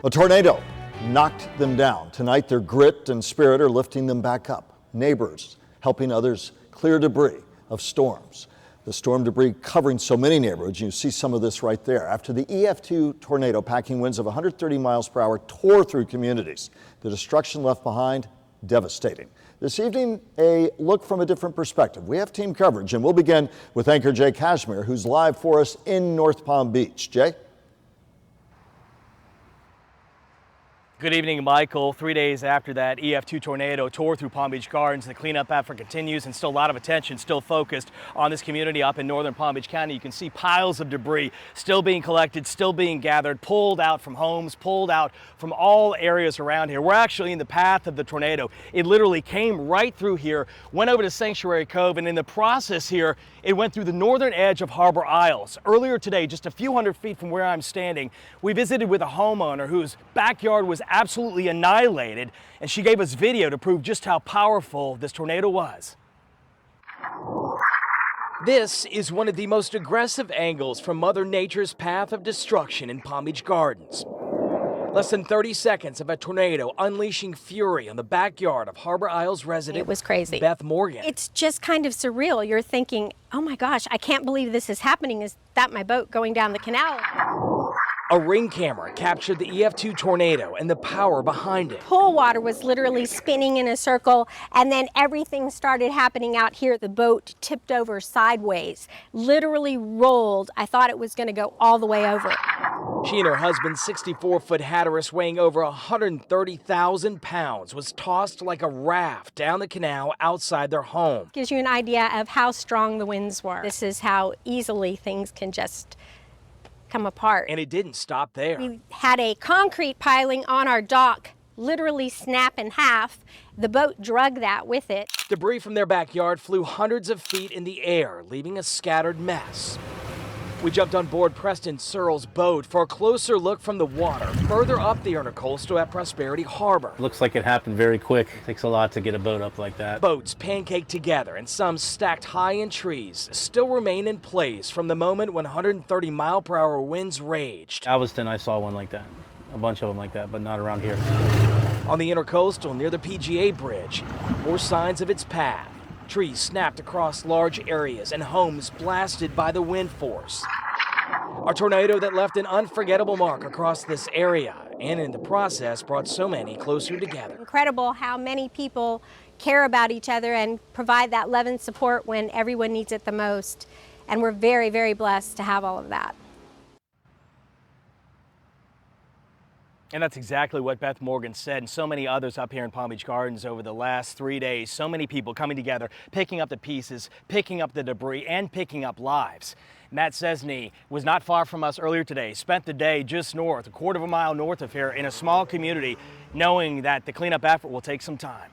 A tornado knocked them down. Tonight, their grit and spirit are lifting them back up. Neighbors helping others clear debris of storms. The storm debris covering so many neighborhoods. You see some of this right there. After the EF2 tornado, packing winds of 130 miles per hour tore through communities. The destruction left behind, devastating. This evening, a look from a different perspective. We have team coverage, and we'll begin with anchor Jay Kashmir, who's live for us in North Palm Beach. Jay? Good evening, Michael. 3 days after that EF2 tornado tore through Palm Beach Gardens, the cleanup effort continues, and still a lot of attention still focused on this community up in northern Palm Beach County. You can see piles of debris still being collected, still being gathered, pulled out from homes, pulled out from all areas around here. We're actually in the path of the tornado. It literally came right through here, went over to Sanctuary Cove, and in the process here, it went through the northern edge of Harbour Isles. Earlier today, just a few hundred feet from where I'm standing, we visited with a homeowner whose backyard was absolutely annihilated, and she gave us video to prove just how powerful this tornado was. This is one of the most aggressive angles from Mother Nature's path of destruction in Palm Beach Gardens. Less than 30 seconds of a tornado unleashing fury on the backyard of Harbour Isles resident It was crazy. Beth Morgan. It's just kind of surreal. You're thinking, oh my gosh, I can't believe this is happening. Is that my boat going down the canal? A ring camera captured the EF2 tornado and the power behind it. Pool water was literally spinning in a circle, and then everything started happening out here. The boat tipped over sideways, literally rolled. I thought it was going to go all the way over. She and her husband, 64-foot Hatteras weighing over 130,000 pounds, was tossed like a raft down the canal outside their home. Gives you an idea of how strong the winds were. This is how easily things can just come apart. And it didn't stop there. We had a concrete piling on our dock literally snap in half. The boat drug that with it. Debris from their backyard flew hundreds of feet in the air, leaving a scattered mess. We jumped on board Preston Searle's boat for a closer look from the water further up the intercoastal at Prosperity Harbor. Looks like it happened very quick. It takes a lot to get a boat up like that. Boats pancaked together and some stacked high in trees still remain in place from the moment when 130-mile-per-hour winds raged. Galveston, I saw one like that. A bunch of them like that, but not around here. On the intercoastal near the PGA Bridge, more signs of its path. Trees snapped across large areas and homes blasted by the wind force. A tornado that left an unforgettable mark across this area and in the process brought so many closer together. Incredible how many people care about each other and provide that love and support when everyone needs it the most. And we're very, very blessed to have all of that. And that's exactly what Beth Morgan said, and so many others up here in Palm Beach Gardens over the last 3 days. So many people coming together, picking up the pieces, picking up the debris, and picking up lives. Matt Cesny was not far from us earlier today, spent the day just north, a quarter of a mile north of here in a small community, knowing that the cleanup effort will take some time.